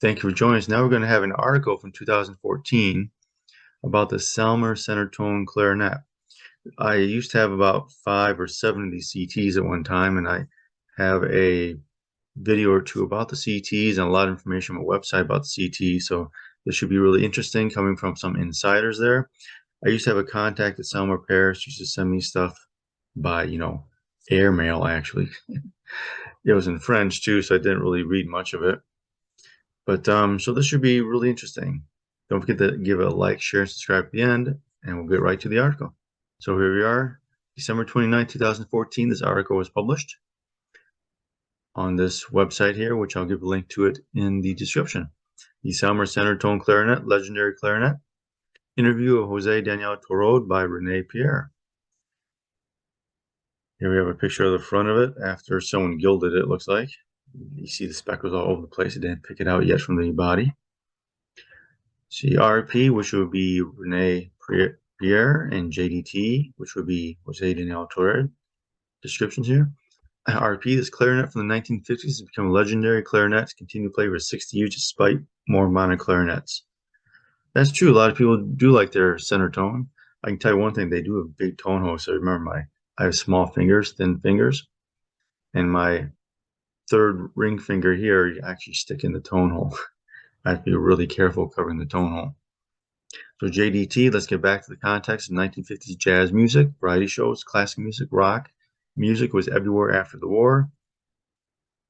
Thank you for joining us. Now we're going to have an article from 2014 about the Selmer center tone clarinet. I used to have about 5 or 7 of these CTs at one time, and I have a video or two about the CTs and a lot of information on my website about the CT. So this should be really interesting coming from some insiders there. I used to have a contact at Selmer Paris, used to send me stuff by, airmail actually. It was in French too, so I didn't really read much of it. But so this should be really interesting. Don't forget to give a like, share, and subscribe at the end, and we'll get right to the article. So here we are, December 29, 2014. This article was published on this website here, which I'll give a link to it in the description. The Selmer Center Tone Clarinet, Legendary Clarinet. Interview of Jose Daniel Torode by Rene Pierre. Here we have a picture of the front of it after someone gilded it, looks like. You see the speckles all over the place. I didn't pick it out yet from the body. See RP, which would be Rene Pierre, and JDT, which would be Jose Daniel Torode. Descriptions here. RP, this clarinet from the 1950s has become a legendary clarinet to continue to play for 60 years despite more modern clarinets. That's true. A lot of people do like their center tone. I can tell you one thing, they do have big tone holes. So remember, I have small fingers, thin fingers, and my third ring finger here, you actually stick in the tone hole. I have to be really careful covering the tone hole. So JDT, let's get back to the context of 1950s jazz music, variety shows, classic music, rock. Music was everywhere after the war.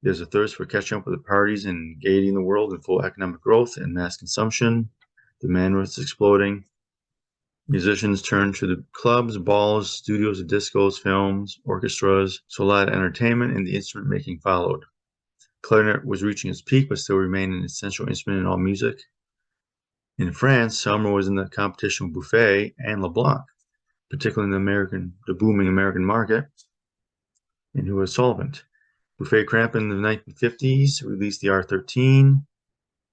There's a thirst for catching up with the parties and gaiety in the world and full economic growth and mass consumption. Demand was exploding. Musicians turned to the clubs, balls, studios, discos, films, orchestras. So a lot of entertainment and the instrument making followed. Clarinet was reaching its peak, but still remained an essential instrument in all music. In France, Selmer was in the competition with Buffet and Leblanc, particularly in the booming American market, and who was solvent. Buffet-Crampon in the 1950s released the R13,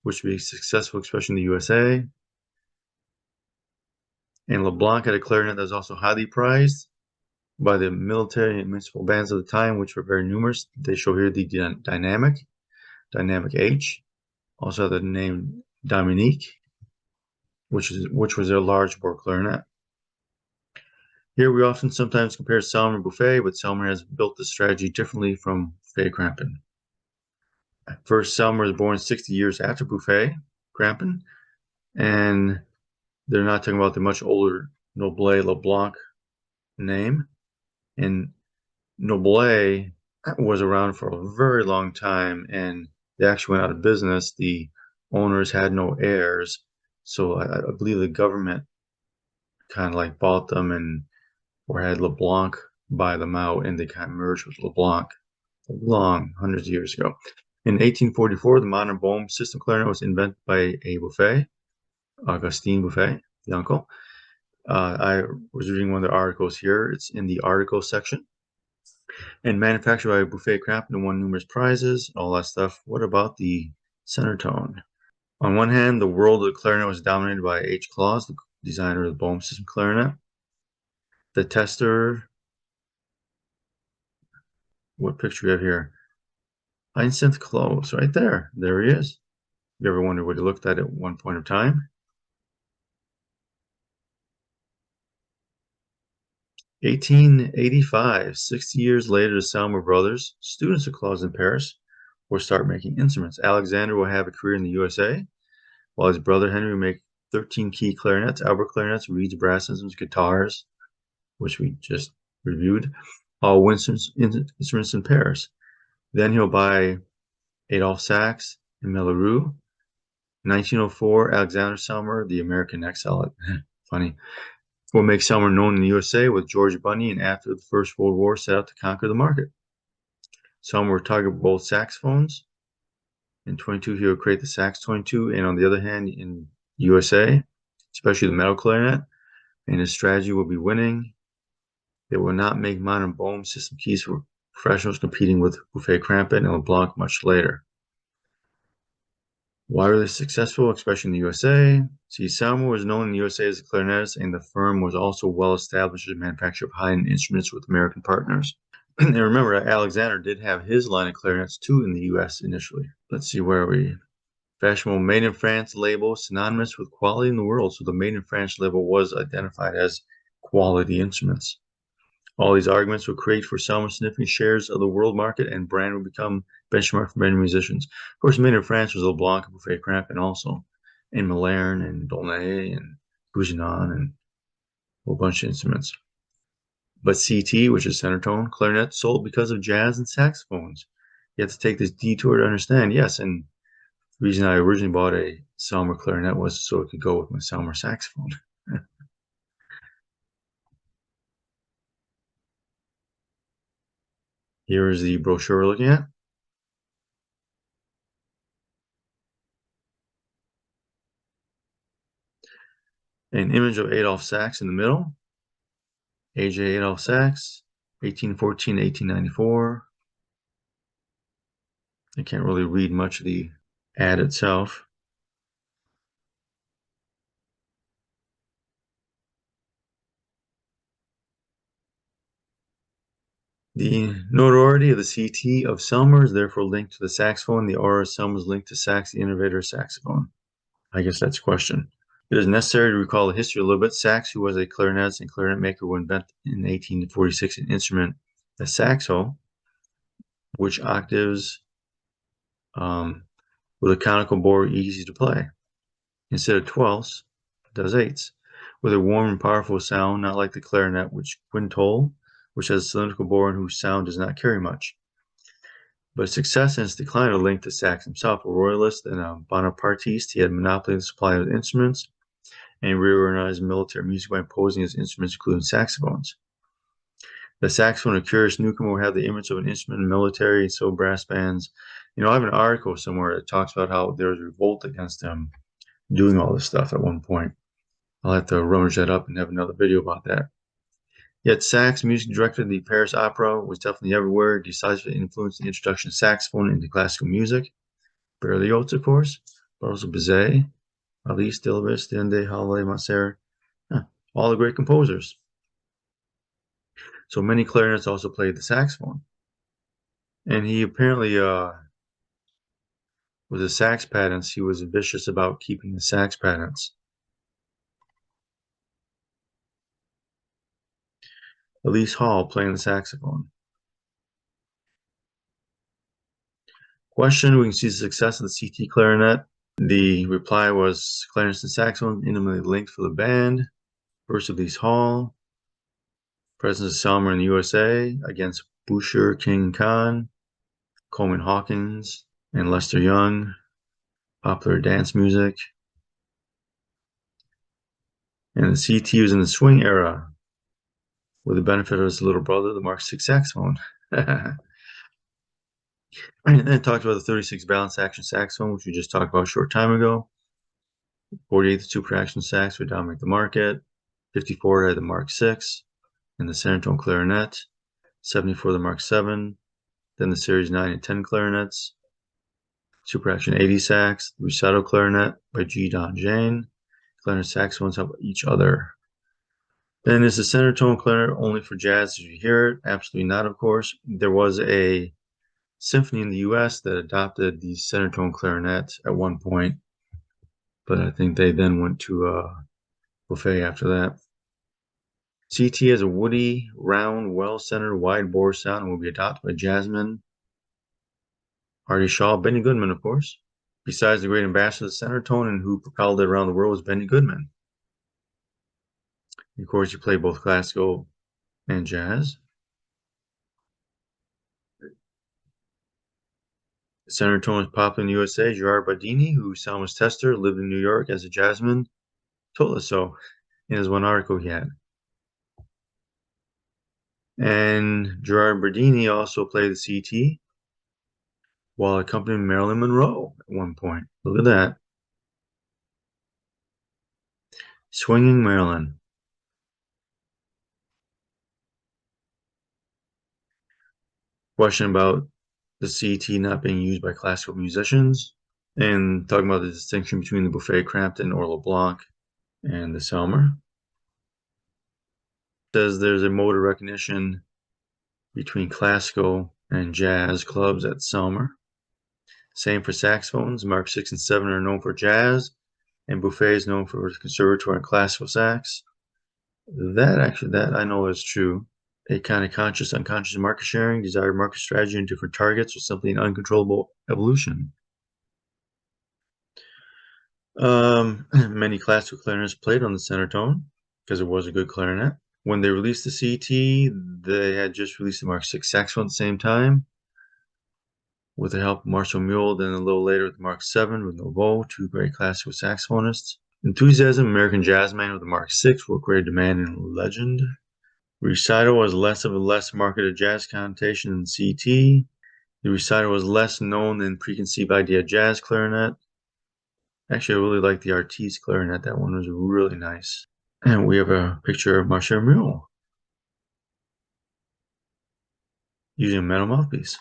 which would be successful, especially in the USA. And Leblanc had a clarinet that was also highly prized by the military and municipal bands of the time, which were very numerous. They show here the Dynamic H, also the name Dominique, which was a large bore clarinet. Here we often sometimes compare Selmer and Buffet, but Selmer has built the strategy differently from Buffet-Crampon. First, Selmer was born 60 years after Buffet-Crampon, and they're not talking about the much older Noblet Leblanc name. And Noblet was around for a very long time, and they actually went out of business. The owners had no heirs, so I believe the government kind of like bought them or had Leblanc buy them out, and they kind of merged with Leblanc hundreds of years ago. In 1844, the modern Boehm system clarinet was invented by a Buffet, Augustin Buffet, the uncle. I was reading one of the articles here. It's in the article section. And manufactured by Buffet-Crampon and won numerous prizes, all that stuff. What about the center tone? On one hand, the world of the clarinet was dominated by H. Klaus, the designer of the Boehm system clarinet. The tester, what picture we have here? Hyacinth Klaus, right there. There he is. You ever wondered what he looked at one point of time? 1885, 60 years later, the Selmer brothers, students of Klaus in Paris, will start making instruments. Alexander will have a career in the USA, while his brother Henry will make 13-key clarinets, Albert clarinets, reeds, brass instruments, guitars, which we just reviewed, all instruments in Paris. Then he'll buy Adolphe Sax and Melleroux. 1904, Alexander Selmer, the American exile, funny, will make Selmer known in the USA with George Bunny, and after the First World War set out to conquer the market. Selmer will target both saxophones. In 22, he will create the Sax 22, and on the other hand, in USA, especially the metal clarinet, and his strategy will be winning. They will not make modern Boehm system keys for professionals competing with Buffet-Crampon and Leblanc much later. Why were they successful, especially in the USA? See, Selmer was known in the USA as a clarinetist, and the firm was also well established as a manufacturer of high-end instruments with American partners. And remember, Alexander did have his line of clarinets too in the US initially. Let's see, where are we? Fashionable Made in France label synonymous with quality in the world. So the Made in France label was identified as quality instruments. All these arguments would create for Selmer significant shares of the world market, and brand would become benchmark for many musicians. Of course, Made in France was Leblanc and Buffet Crampon also, and Malern and Dolnay and Gouginon and a whole bunch of instruments. But CT, which is center tone clarinet, sold because of jazz and saxophones. You have to take this detour to understand. Yes, and the reason I originally bought a Selmer clarinet was so it could go with my Selmer saxophone. Here is the brochure we're looking at. An image of Adolphe Sax in the middle. A.J. Adolphe Sax, 1814 to 1894. I can't really read much of the ad itself. The notoriety of the CT of Selmer is therefore linked to the saxophone. The aura of Selmer is linked to Sax, the innovator of saxophone. I guess that's a question. It is necessary to recall the history a little bit. Sax, who was a clarinetist and clarinet maker, would invent in 1846 an instrument, the saxo, which octaves with a conical bore easy to play. Instead of twelfths, it does eighths, with a warm and powerful sound, not like the clarinet, which quintole, which has a cylindrical bore and whose sound does not carry much. But success and its decline are linked to Sax himself, a royalist and a Bonapartiste. He had monopoly of the supply of instruments, and he reorganized military music by imposing his instruments, including saxophones. The saxophone, a curious newcomer, will have the image of an instrument in the military, so brass bands. You know, I have an article somewhere that talks about how there was a revolt against him doing all this stuff at one point. I'll have to rummage that up and have another video about that. Yet Sax, music director of the Paris Opera, was definitely everywhere, decisively influenced the introduction of saxophone into classical music. Berlioz, of course, but also Bizet, Alice, Delibes, Dende, Halle, Masser, all the great composers. So many clarinets also played the saxophone. And he apparently was a sax patents. He was vicious about keeping the sax patents. Elise Hall playing the saxophone. Question, we can see the success of the CT clarinet. The reply was clarinets and saxophone intimately linked for the band. First Elise Hall. Presence of Selmer in the USA against Boucher, King Khan, Coleman Hawkins, and Lester Young. Popular dance music. And the CT was in the swing era with the benefit of his little brother, the Mark VI saxophone. And then it talked about the 36 balance action saxophone, which we just talked about a short time ago. 48, the super action sax would dominate the market. 54 had the Mark VI and the center tone clarinet. 74, the Mark VII. Then the Series 9 and 10 clarinets. Super action 80 sax, the Recital clarinet by G. Don Jane. Clarinet saxophones help each other. Then is the center tone clarinet only for jazz as you hear it? Absolutely not, of course. There was a symphony in the US that adopted the center tone clarinet at one point, but I think they then went to Buffet after that. CT has a woody, round, well-centered, wide-bore sound and will be adopted by Jasmine, Artie Shaw, Benny Goodman, of course. Besides the great ambassador of the center tone and who propelled it around the world was Benny Goodman. Of course, he played both classical and jazz. Center tone is popular in the USA. Gerard Bardini, who Selmer's tester, lived in New York as a jazzman, told us so in his one article he had. And Gerard Bardini also played the CT while accompanying Marilyn Monroe at one point. Look at that. Swinging Marilyn. Question about the CT not being used by classical musicians, and talking about the distinction between the Buffet Crampton or LeBlanc and the Selmer. It says there's a mode of recognition between classical and jazz clubs at Selmer. Same for saxophones. Mark 6 and 7 are known for jazz, and Buffet is known for conservatory and classical sax. That I know is true. A kind of conscious, unconscious market sharing, desired market strategy and different targets, or simply an uncontrollable evolution. Many classical clarinets played on the center tone because it was a good clarinet. When they released the CT, they had just released the Mark 6 saxophone at the same time with the help of Marshall Mule, then a little later with the Mark 7 with Novo, two great classical saxophonists. Enthusiasm, American Jazzman with the Mark 6 were great demand and legend. Recital was less of a less marketed jazz connotation than CT. The recital was less known than preconceived idea jazz clarinet. Actually, I really like the Artiste clarinet. That one was really nice. And we have a picture of Marshall Mule using a metal mouthpiece.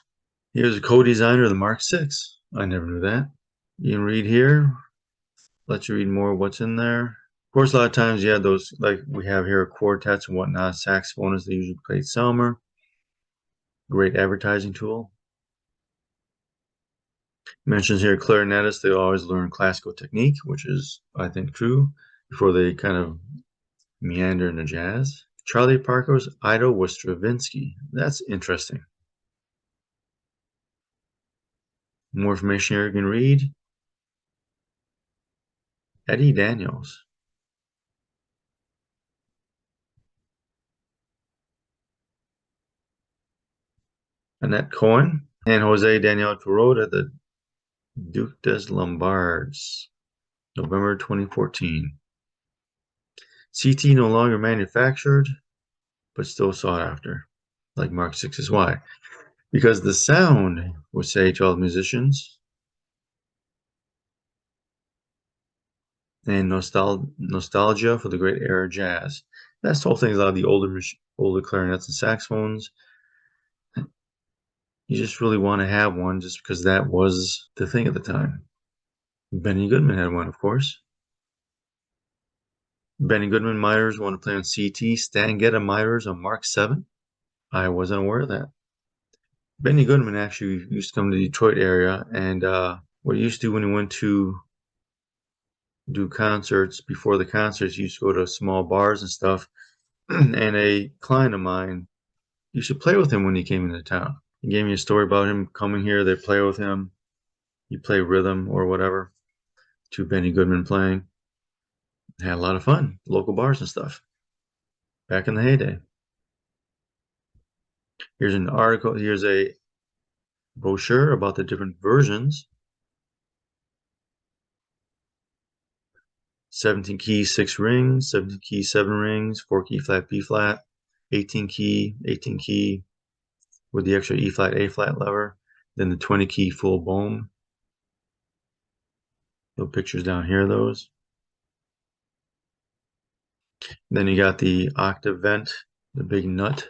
Here's a co-designer of the Mark 6. I never knew that. You can read here. Let you read more of what's in there. Of course, a lot of times, yeah, those, like we have here, quartets and whatnot, saxophonists, they usually play Selmer. Great advertising tool. Mentions here clarinetists, they always learn classical technique, which is, I think, true, before they kind of meander into jazz. Charlie Parker's idol was Stravinsky. That's interesting. More information here you can read. Eddie Daniels. Annette Cohen and Jose Daniel Kuroda, the Duc des Lombards, November 2014. CT no longer manufactured, but still sought after, like Mark 6's why. Because the sound would say to all the musicians, and nostalgia for the great era of jazz. That's the whole thing. A lot of the older clarinets and saxophones, you just really want to have one just because that was the thing at the time. Benny Goodman had one, of course. Benny Goodman miters want to play on CT. Stan Gedda miters on Mark 7. I wasn't aware of that. Benny Goodman actually used to come to the Detroit area, and what he used to do when he went to do concerts, before the concerts, he used to go to small bars and stuff, and a client of mine used to play with him when he came into town. He gave me a story about him coming here. They play with him. You play rhythm or whatever to Benny Goodman playing. Had a lot of fun. Local bars and stuff. Back in the heyday. Here's an article. Here's a brochure about the different versions. 17 key, 6 rings, 17 key, 7 rings, 4 key flat, B flat, 18 key with the extra E flat, A flat lever, then the 20 key full Boehm. No pictures down here, those. Then you got the octave vent, the big nut.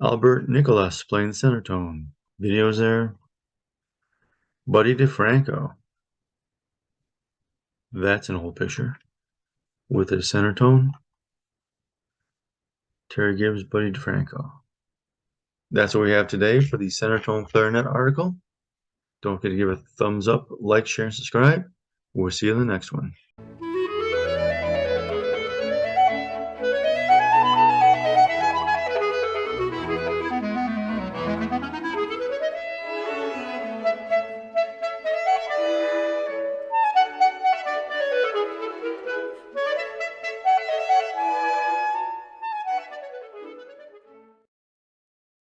Albert Nicholas playing the center tone. Videos there. Buddy DeFranco. That's an old picture with a center tone. Terry Gibbs, Buddy DeFranco. That's what we have today for the center tone clarinet article. Don't forget to give a thumbs up, like, share, and subscribe. We'll see you in the next one.